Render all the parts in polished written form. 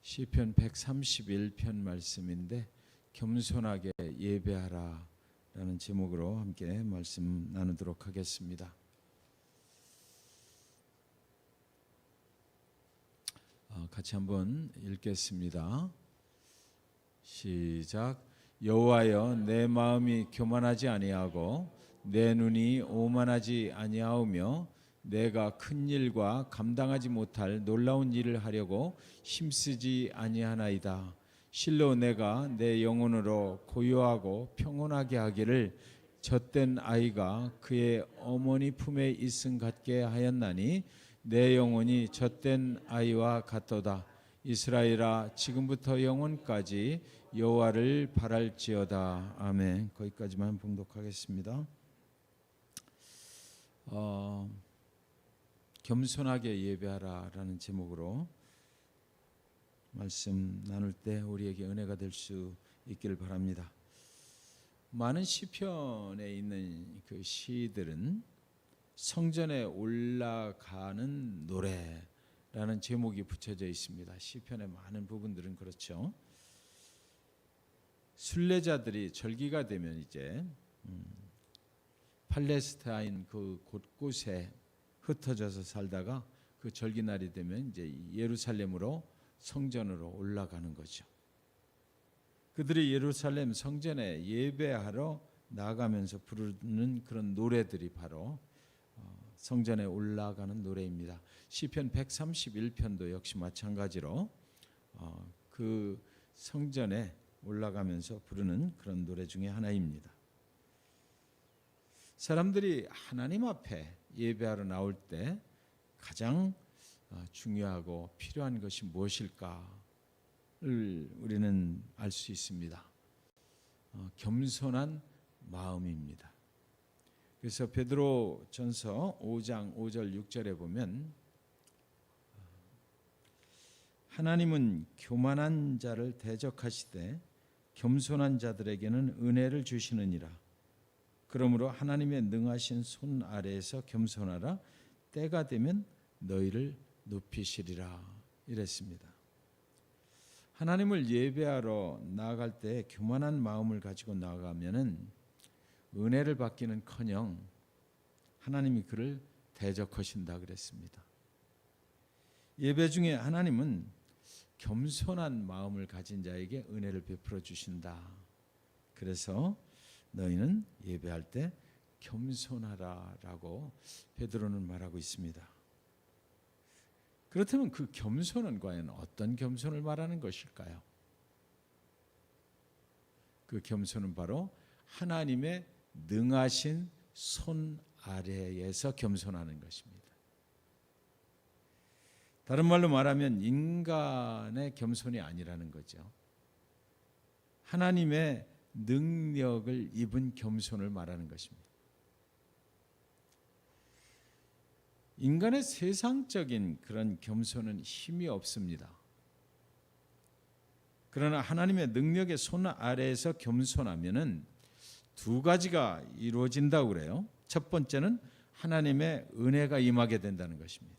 시편 131편 말씀인데 겸손하게 예배하라 라는 제목으로 함께 말씀 나누도록 하겠습니다. 같이 한번 읽겠습니다. 시작. 여호와여, 내 마음이 교만하지 아니하고 내 눈이 오만하지 아니하오며 내가 큰 일과 감당하지 못할 놀라운 일을 하려고 힘쓰지 아니하나이다. 실로 내가 내 영혼으로 고요하고 평온하게 하기를 젖된 아이가 그의 어머니 품에 있음 같게 하였나니 내 영혼이 젖된 아이와 같도다. 이스라엘아, 지금부터 영원까지 여호와를 바랄지어다. 아멘. 거기까지만 봉독하겠습니다. 겸손하게 예배하라라는 제목으로 말씀 나눌 때 우리에게 은혜가 될 수 있기를 바랍니다. 많은 시편에 있는 그 시들은 성전에 올라가는 노래라는 제목이 붙여져 있습니다. 시편의 많은 부분들은 그렇죠. 순례자들이 절기가 되면 이제 팔레스타인 그 곳곳에 흩어져서 살다가 그 절기날이 되면 이제 예루살렘으로 성전으로 올라가는 거죠. 그들이 예루살렘 성전에 예배하러 나가면서 부르는 그런 노래들이 바로 성전에 올라가는 노래입니다. 시편 131편도 역시 마찬가지로 그 성전에 올라가면서 부르는 그런 노래 중에 하나입니다. 사람들이 하나님 앞에 예배하러 나올 때 가장 중요하고 필요한 것이 무엇일까를 우리는 알 수 있습니다. 겸손한 마음입니다. 그래서 베드로전서 5장 5절 6절에 보면 하나님은 교만한 자를 대적하시되 겸손한 자들에게는 은혜를 주시느니라. 그러므로 하나님의 능하신 손 아래에서 겸손하라. 때가 되면 너희를 높이시리라. 이랬습니다. 하나님을 예배하러 나아갈 때 교만한 마음을 가지고 나아가면은 은혜를 받기는커녕 하나님이 그를 대적하신다 그랬습니다. 예배 중에 하나님은 겸손한 마음을 가진 자에게 은혜를 베풀어 주신다. 그래서 너희는 예배할 때 겸손하라라고 베드로는 말하고 있습니다. 그렇다면 그 겸손은 과연 어떤 겸손을 말하는 것일까요? 그 겸손은 바로 하나님의 능하신 손 아래에서 겸손하는 것입니다. 다른 말로 말하면 인간의 겸손이 아니라는 거죠. 하나님의 능력을 입은 겸손을 말하는 것입니다. 인간의 세상적인 그런 겸손은 힘이 없습니다. 그러나 하나님의 능력의 손 아래에서 겸손하면은 두 가지가 이루어진다고 그래요. 첫 번째는 하나님의 은혜가 임하게 된다는 것입니다.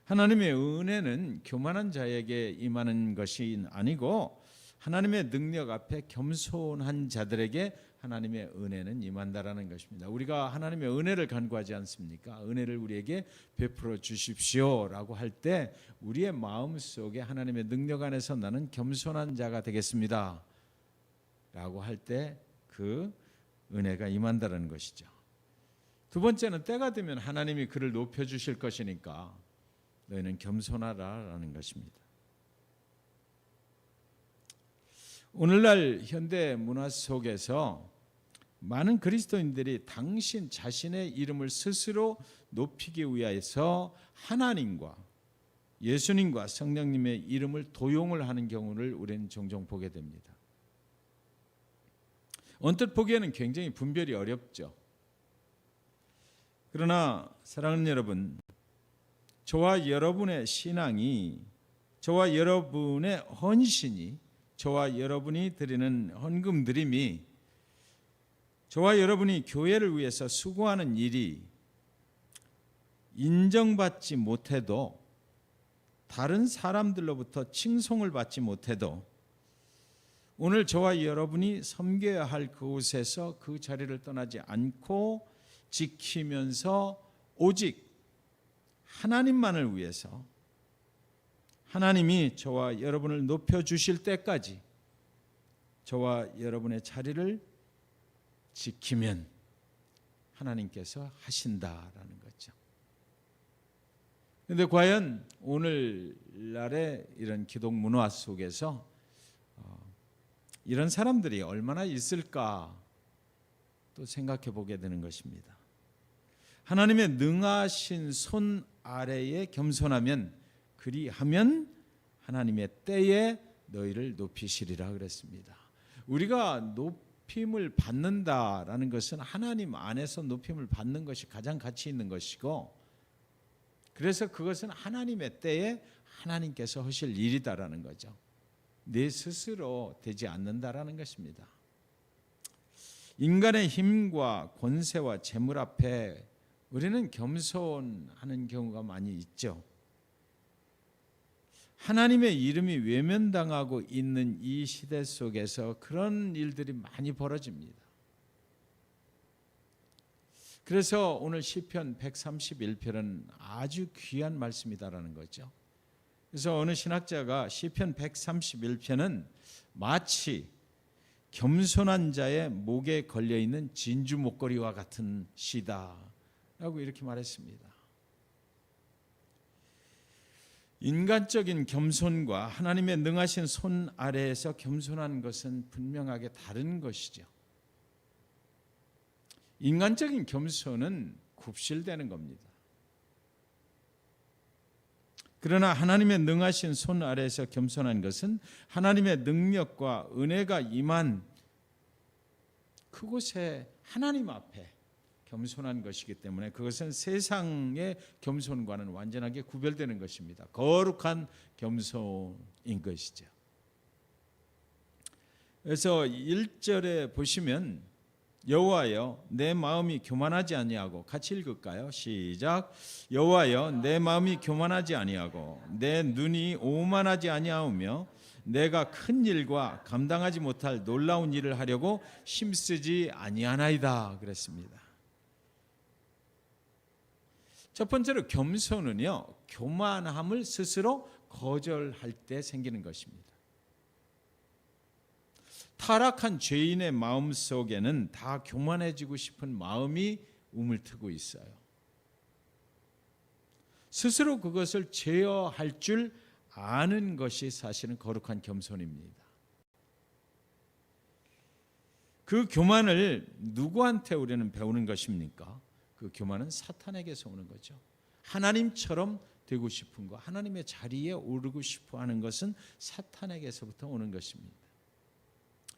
하나님의 은혜는 교만한 자에게 임하는 것이 아니고 하나님의 능력 앞에 겸손한 자들에게 하나님의 은혜는 임한다라는 것입니다. 우리가 하나님의 은혜를 간구하지 않습니까? 은혜를 우리에게 베풀어 주십시오라고 할 때 우리의 마음속에 하나님의 능력 안에서 나는 겸손한 자가 되겠습니다 라고 할 때 그 은혜가 임한다는 것이죠. 두 번째는 때가 되면 하나님이 그를 높여주실 것이니까 너희는 겸손하라라는 것입니다. 오늘날 현대 문화 속에서 많은 그리스도인들이 당신 자신의 이름을 스스로 높이기 위해서 하나님과 예수님과 성령님의 이름을 도용을 하는 경우를 우리는 종종 보게 됩니다. 언뜻 보기에는 굉장히 분별이 어렵죠. 그러나 사랑하는 여러분, 저와 여러분의 신앙이, 저와 여러분의 헌신이, 저와 여러분이 드리는 헌금 드림이, 저와 여러분이 교회를 위해서 수고하는 일이 인정받지 못해도 다른 사람들로부터 칭송을 받지 못해도 오늘 저와 여러분이 섬겨야 할 그곳에서 그 자리를 떠나지 않고 지키면서 오직 하나님만을 위해서 하나님이 저와 여러분을 높여주실 때까지 저와 여러분의 자리를 지키면 하나님께서 하신다라는 거죠. 그런데 과연 오늘날의 이런 기독 문화 속에서 이런 사람들이 얼마나 있을까 또 생각해 보게 되는 것입니다. 하나님의 능하신 손 아래에 겸손하면 그리하면 하나님의 때에 너희를 높이시리라 그랬습니다. 우리가 높임을 받는다라는 것은 하나님 안에서 높임을 받는 것이 가장 가치 있는 것이고, 그래서 그것은 하나님의 때에 하나님께서 하실 일이다라는 거죠. 내 스스로 되지 않는다라는 것입니다. 인간의 힘과 권세와 재물 앞에 우리는 겸손하는 경우가 많이 있죠. 하나님의 이름이 외면당하고 있는 이 시대 속에서 그런 일들이 많이 벌어집니다. 그래서 오늘 시편 131편은 아주 귀한 말씀이다라는 거죠. 그래서 어느 신학자가 시편 131편은 마치 겸손한 자의 목에 걸려있는 진주 목걸이와 같은 시다라고 이렇게 말했습니다. 인간적인 겸손과 하나님의 능하신 손 아래에서 겸손한 것은 분명하게 다른 것이죠. 인간적인 겸손은 굽실대는 겁니다. 그러나 하나님의 능하신 손 아래에서 겸손한 것은 하나님의 능력과 은혜가 임한 그곳에 하나님 앞에 겸손한 것이기 때문에 그것은 세상의 겸손과는 완전하게 구별되는 것입니다. 거룩한 겸손인 것이죠. 그래서 1절에 보시면 여호와여 내 마음이 교만하지 아니하고, 같이 읽을까요? 시작. 여호와여 내 마음이 교만하지 아니하고 내 눈이 오만하지 아니하오며 내가 큰 일과 감당하지 못할 놀라운 일을 하려고 힘쓰지 아니하나이다 그랬습니다. 첫 번째로 겸손은요, 교만함을 스스로 거절할 때 생기는 것입니다. 타락한 죄인의 마음 속에는 다 교만해지고 싶은 마음이 우물트고 있어요. 스스로 그것을 제어할 줄 아는 것이 사실은 거룩한 겸손입니다. 그 교만을 누구한테 우리는 배우는 것입니까? 그 교만은 사탄에게서 오는 거죠. 하나님처럼 되고 싶은 것, 하나님의 자리에 오르고 싶어 하는 것은 사탄에게서부터 오는 것입니다.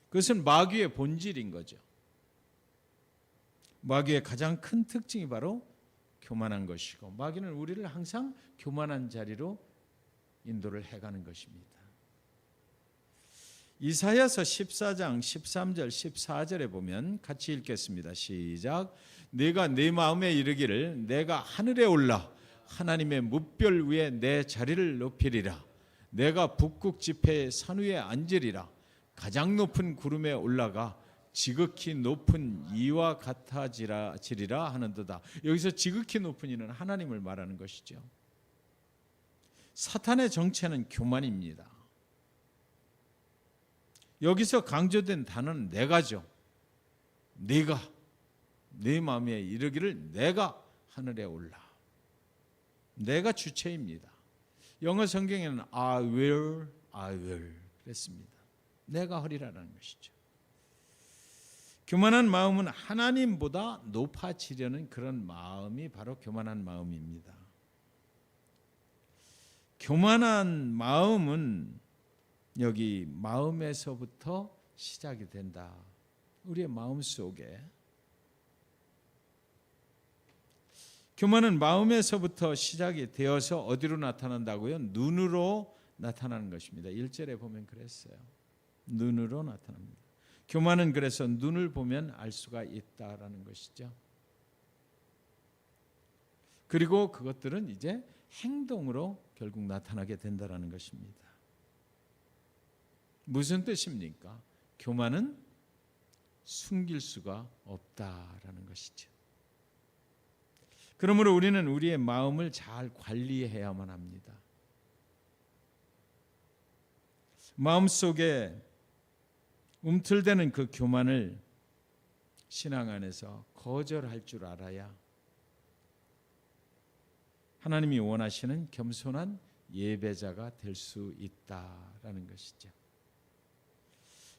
그것은 마귀의 본질인 거죠. 마귀의 가장 큰 특징이 바로 교만한 것이고, 마귀는 우리를 항상 교만한 자리로 인도를 해가는 것입니다. 이사야서 14장 13절 14절에 보면 같이 읽겠습니다. 시작. 내가 내 마음에 이르기를 내가 하늘에 올라 하나님의 무별 위에 내 자리를 높이리라. 내가 북극 지폐의 산 위에 앉으리라. 가장 높은 구름에 올라가 지극히 높은 이와 같아지리라 하는도다. 여기서 지극히 높은 이는 하나님을 말하는 것이죠. 사탄의 정체는 교만입니다. 여기서 강조된 단어는 내가죠. 내가 내 마음에 이르기를 내가 하늘에 올라. 내가 주체입니다. 영어 성경에는 I will 그랬습니다. 내가 하리라는 것이죠. 교만한 마음은 하나님보다 높아지려는 그런 마음이 바로 교만한 마음입니다. 교만한 마음은 여기 마음에서부터 시작이 된다. 우리의 마음 속에 교만은 마음에서부터 시작이 되어서 어디로 나타난다고요? 눈으로 나타나는 것입니다. 1절에 보면 그랬어요. 눈으로 나타납니다. 교만은 그래서 눈을 보면 알 수가 있다라는 것이죠. 그리고 그것들은 이제 행동으로 결국 나타나게 된다는 것입니다. 무슨 뜻입니까? 교만은 숨길 수가 없다라는 것이죠. 그러므로 우리는 우리의 마음을 잘 관리해야만 합니다. 마음속에 움틀대는 그 교만을 신앙 안에서 거절할 줄 알아야 하나님이 원하시는 겸손한 예배자가 될 수 있다라는 것이죠.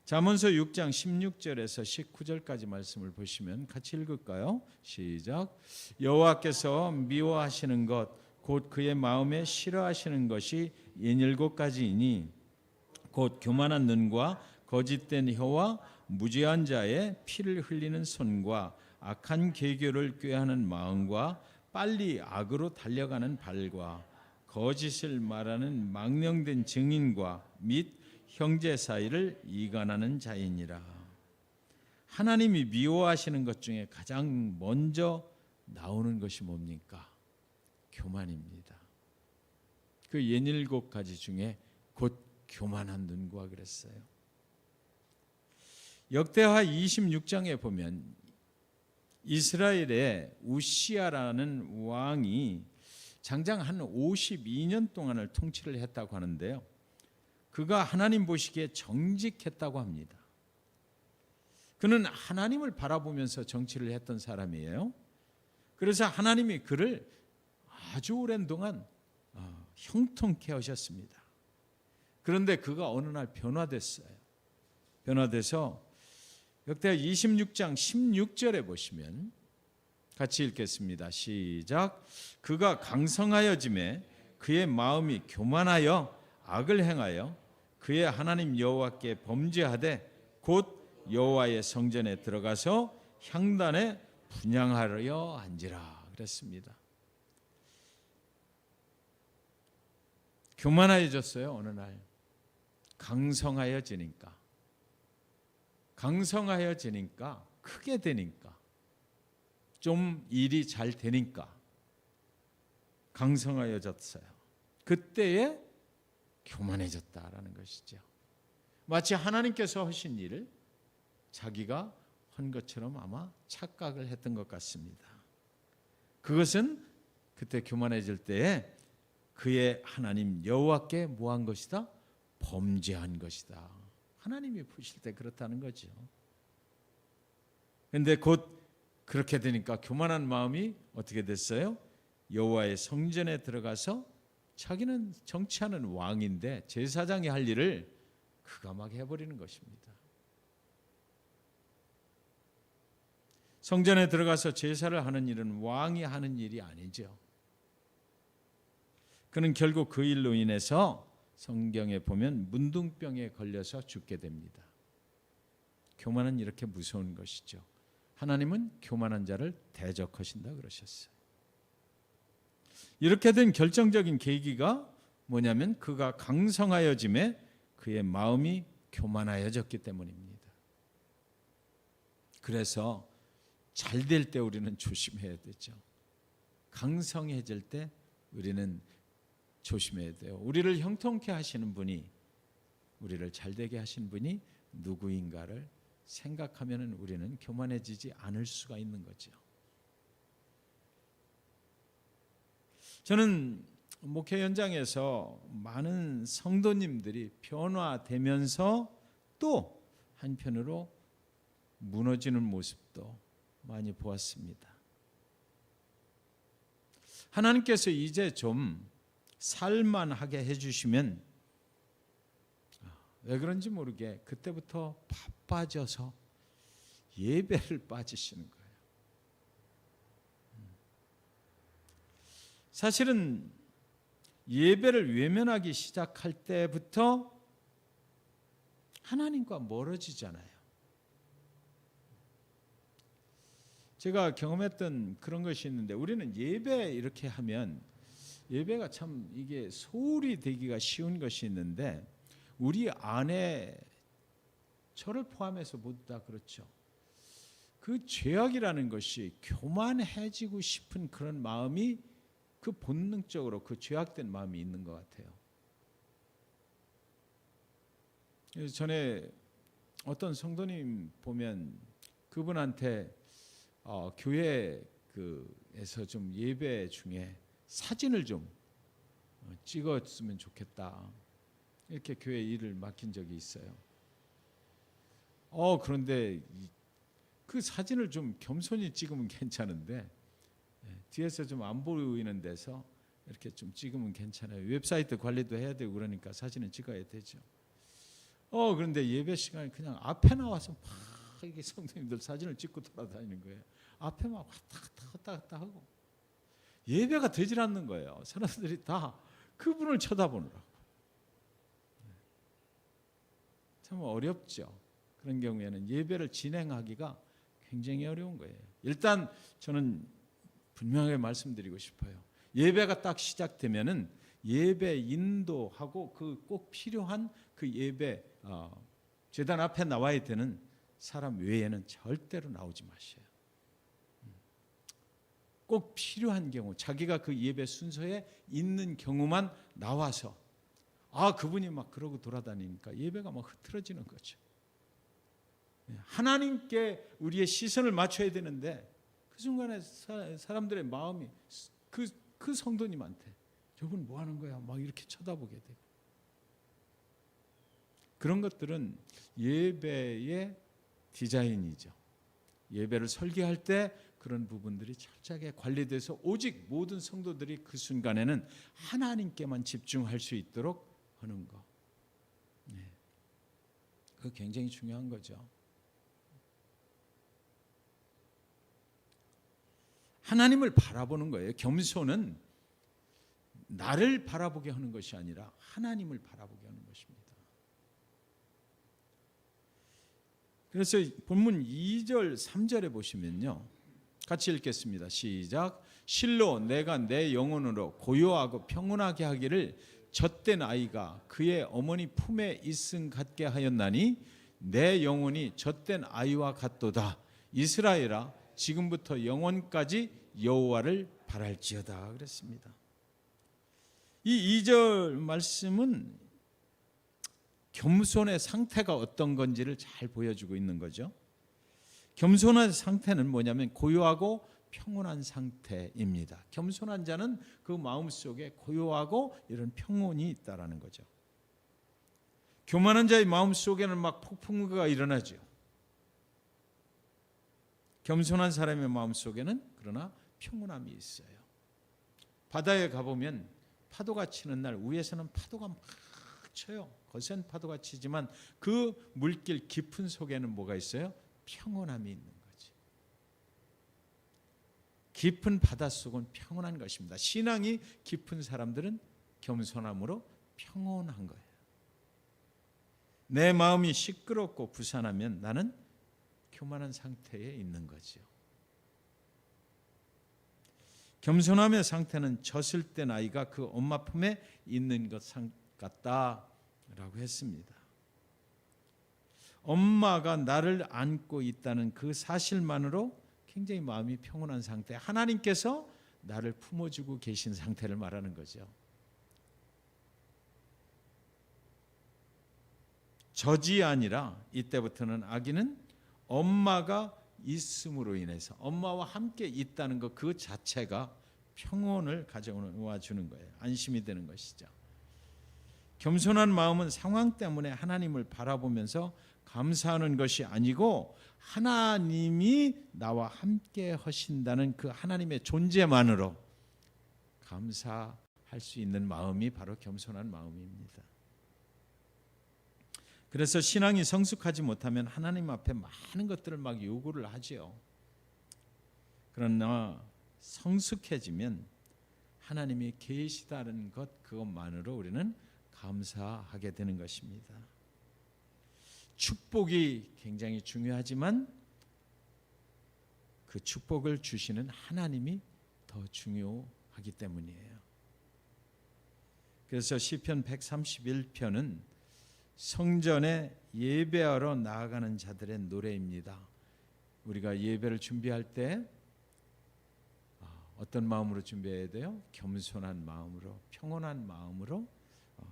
잠언서 6장 16절에서 19절까지 말씀을 보시면 같이 읽을까요? 시작. 여호와께서 미워하시는 것 곧 그의 마음에 싫어하시는 것이 77가지이니 곧 교만한 눈과 거짓된 혀와 무죄한 자의 피를 흘리는 손과 악한 계교를 꾀하는 마음과 빨리 악으로 달려가는 발과 거짓을 말하는 망령된 증인과 및 형제 사이를 이간하는 자이니라. 하나님이 미워하시는 것 중에 가장 먼저 나오는 것이 뭡니까? 교만입니다. 그 77가지 중에 곧 교만한 눈과 그랬어요. 역대하 26장에 보면 이스라엘의 우시아라는 왕이 장장 한 52년 동안을 통치를 했다고 하는데요. 그가 하나님 보시기에 정직했다고 합니다. 그는 하나님을 바라보면서 정치를 했던 사람이에요. 그래서 하나님이 그를 아주 오랜 동안 형통케 하셨습니다. 그런데 그가 어느 날 변화됐어요. 변화돼서 역대하 26장 16절에 보시면 같이 읽겠습니다. 시작. 그가 강성하여짐에 그의 마음이 교만하여 악을 행하여 그의 하나님 여호와께 범죄하되 곧 여호와의 성전에 들어가서 향단에 분향하려 앉으라 그랬습니다. 교만해졌어요. 어느 날 강성하여지니까 크게 되니까 좀 일이 잘 되니까 강성하여졌어요. 그때에 교만해졌다라는 것이죠. 마치 하나님께서 하신 일을 자기가 한 것처럼 아마 착각을 했던 것 같습니다. 그것은 그때 교만해질 때에 그의 하나님 여호와께 뭐한 것이다? 범죄한 것이다. 하나님이 보실 때 그렇다는 거죠. 그런데 곧 그렇게 되니까 교만한 마음이 어떻게 됐어요? 여호와의 성전에 들어가서 자기는 정치하는 왕인데 제사장이 할 일을 그가 막 해버리는 것입니다. 성전에 들어가서 제사를 하는 일은 왕이 하는 일이 아니죠. 그는 결국 그 일로 인해서 성경에 보면 문둥병에 걸려서 죽게 됩니다. 교만은 이렇게 무서운 것이죠. 하나님은 교만한 자를 대적하신다 그러셨어요. 이렇게 된 결정적인 계기가 뭐냐면 그가 강성하여짐에 그의 마음이 교만하여졌기 때문입니다. 그래서 잘 될 때 우리는 조심해야 되죠. 강성해질 때 우리는 조심해야 돼요. 우리를 형통케 하시는 분이, 우리를 잘되게 하신 분이 누구인가를 생각하면 우리는 교만해지지 않을 수가 있는 거죠. 저는 목회 현장에서 많은 성도님들이 변화되면서 또 한편으로 무너지는 모습도 많이 보았습니다. 하나님께서 이제 좀 살만하게 해주시면 왜 그런지 모르게 그때부터 바빠져서 예배를 빠지시는 거예요. 사실은 예배를 외면하기 시작할 때부터 하나님과 멀어지잖아요. 제가 경험했던 그런 것이 있는데 우리는 예배 이렇게 하면 예배가 참 이게 소홀히 되기가 쉬운 것이 있는데 우리 안에 저를 포함해서 모두 다 그렇죠. 그 죄악이라는 것이 교만해지고 싶은 그런 마음이 그 본능적으로 그 죄악된 마음이 있는 것 같아요. 그래서 전에 어떤 성도님 보면 그분한테 교회에서 좀 예배 중에 사진을 좀 찍었으면 좋겠다, 이렇게 교회 일을 맡긴 적이 있어요. 그런데 그 사진을 좀 겸손히 찍으면 괜찮은데 뒤에서 좀 안 보이는 데서 이렇게 좀 찍으면 괜찮아요. 웹사이트 관리도 해야 되고 그러니까 사진은 찍어야 되죠. 그런데 예배 시간에 그냥 앞에 나와서 막 이게 성도님들 사진을 찍고 돌아다니는 거예요. 앞에 막 왔다 갔다 하고 예배가 되질 않는 거예요. 사람들이 다 그분을 쳐다보느라고. 참 어렵죠. 그런 경우에는 예배를 진행하기가 굉장히 어려운 거예요. 일단 저는 분명하게 말씀드리고 싶어요. 예배가 딱 시작되면은 예배 인도하고 그 꼭 필요한 그 예배 제단 앞에 나와야 되는 사람 외에는 절대로 나오지 마셔요. 꼭 필요한 경우, 자기가 그 예배 순서에 있는 경우만 나와서 그분이 막 그러고 돌아다니니까 예배가 막 흐트러지는 거죠. 하나님께 우리의 시선을 맞춰야 되는데 그 순간에 사람들의 마음이 그 성도님한테 저분 뭐 하는 거야? 막 이렇게 쳐다보게 되고, 그런 것들은 예배의 디자인이죠. 예배를 설계할 때 그런 부분들이 철저하게 관리돼서 오직 모든 성도들이 그 순간에는 하나님께만 집중할 수 있도록 하는 거. 그거 굉장히 중요한 거죠. 하나님을 바라보는 거예요. 겸손은 나를 바라보게 하는 것이 아니라 하나님을 바라보게 하는 것입니다. 그래서 본문 2절 3절에 보시면요, 같이 읽겠습니다. 시작. 실로 내가 내 영혼으로 고요하고 평온하게 하기를 젖된 아이가 그의 어머니 품에 있음 같게 하였나니 내 영혼이 젖된 아이와 같도다. 이스라엘아, 지금부터 영원까지 여호와를 바랄지어다 그랬습니다. 이 2절 말씀은 겸손의 상태가 어떤 건지를 잘 보여주고 있는 거죠. 겸손한 상태는 뭐냐면 고요하고 평온한 상태입니다. 겸손한 자는 그 마음속에 고요하고 이런 평온이 있다라는 거죠. 교만한 자의 마음속에는 막 폭풍우가 일어나죠. 겸손한 사람의 마음속에는 그러나 평온함이 있어요. 바다에 가보면 파도가 치는 날 위에서는 파도가 막 쳐요. 거센 파도가 치지만 그 물길 깊은 속에는 뭐가 있어요? 평온함이 있는 거지. 깊은 바닷속은 평온한 것입니다. 신앙이 깊은 사람들은 겸손함으로 평온한 거예요. 내 마음이 시끄럽고 부산하면 나는 교만한 상태에 있는 거죠. 겸손함의 상태는 젖을 땐 아이가 그 엄마 품에 있는 것 같다라고 했습니다. 엄마가 나를 안고 있다는 그 사실만으로 굉장히 마음이 평온한 상태, 하나님께서 나를 품어주고 계신 상태를 말하는 거죠. 젖이 아니라 이때부터는 아기는 엄마가 있음으로 인해서 엄마와 함께 있다는 것 그 자체가 평온을 가져와 주는 거예요. 안심이 되는 것이죠. 겸손한 마음은 상황 때문에 하나님을 바라보면서 감사하는 것이 아니고 하나님이 나와 함께 하신다는 그 하나님의 존재만으로 감사할 수 있는 마음이 바로 겸손한 마음입니다. 그래서 신앙이 성숙하지 못하면 하나님 앞에 많은 것들을 막 요구를 하지요. 그러나 성숙해지면 하나님이 계시다는 것 그것만으로 우리는 감사하게 되는 것입니다. 축복이 굉장히 중요하지만 그 축복을 주시는 하나님이 더 중요하기 때문이에요. 그래서 시편 131편은 성전에 예배하러 나아가는 자들의 노래입니다. 우리가 예배를 준비할 때 어떤 마음으로 준비해야 돼요? 겸손한 마음으로, 평온한 마음으로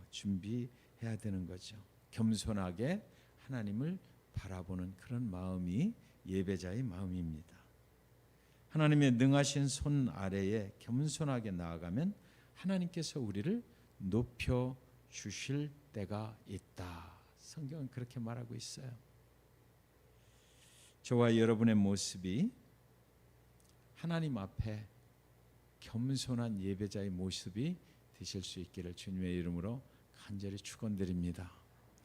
준비해야 되는 거죠. 겸손하게 하나님을 바라보는 그런 마음이 예배자의 마음입니다. 하나님의 능하신 손 아래에 겸손하게 나아가면 하나님께서 우리를 높여 주실 때가 있다. 성경은 그렇게 말하고 있어요. 저와 여러분의 모습이 하나님 앞에 겸손한 예배자의 모습이 되실 수 있기를 주님의 이름으로 간절히 축원드립니다.